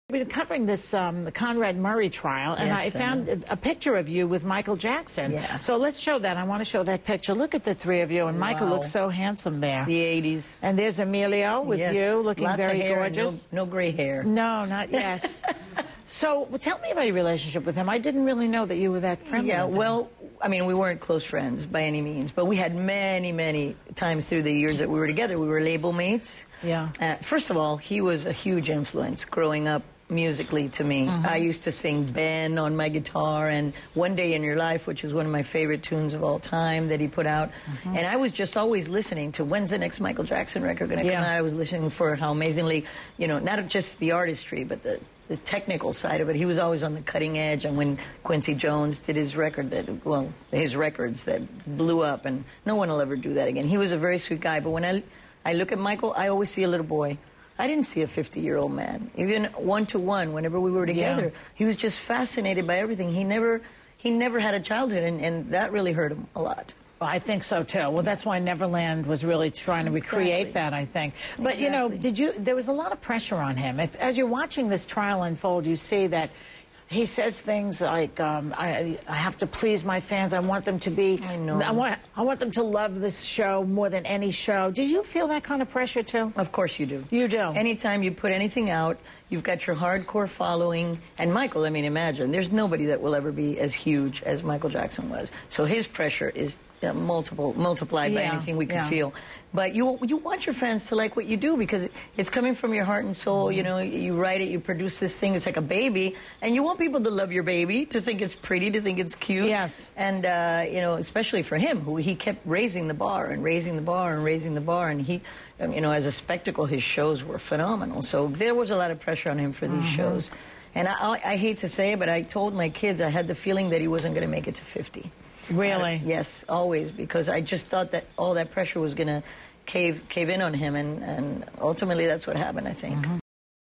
We've been covering this the Conrad Murray trial, and Yes, I found a picture of you with Michael Jackson. Yeah. So let's show that. I want to show that picture. Look at the three of you, and Michael looks so handsome there. The 80s. And there's Emilio with you, looking Lots very of hair gorgeous. No gray hair. No, not yet. So tell me about your relationship with him. I didn't really know that you were that friendly. Yeah, with him. well, I mean, we weren't close friends by any means, but we had many, many times through the years that we were together. We were label mates. Yeah. First of all, he was a huge influence growing up musically to me. I used to sing Ben on my guitar and One Day in Your Life, which is one of my favorite tunes of all time that he put out. And I was just always listening to when's the next Michael Jackson record going to come out. I was listening for how amazingly, you know, not just the artistry, but the technical side of it. He was always on the cutting edge. And when Quincy Jones did his record his records that blew up, and no one will ever do that again. He was a very sweet guy. But when I look at Michael, I always see a little boy. I didn't see a 50-year-old man. Even one-to-one, whenever we were together, he was just fascinated by everything. He never had a childhood, and that really hurt him a lot. Well, I think so too. Well, that's why Neverland was really trying to recreate that, I think. But you know, there was a lot of pressure on him. As you're watching this trial unfold, you see that he says things like, I have to please my fans. I want them to be, I want them to love this show more than any show. Did you feel that kind of pressure too? Of course you do. You do. Anytime you put anything out, you've got your hardcore following. And Michael, I mean, imagine, there's nobody that will ever be as huge as Michael Jackson was. So his pressure is multiplied by anything we can feel. But you want your fans to like what you do because it's coming from your heart and soul. You know, you write it, you produce this thing. It's like a baby, and you want people to love your baby, to think it's pretty, to think it's cute. Yes. And you know, especially for him, who he kept raising the bar and raising the bar and raising the bar, and he, you know, as a spectacle, his shows were phenomenal. So there was a lot of pressure on him for these shows. And I hate to say it, but I told my kids I had the feeling that he wasn't going to make it to 50. Really? Yes, always, because I just thought that all that pressure was going to cave in on him, and ultimately that's what happened, I think.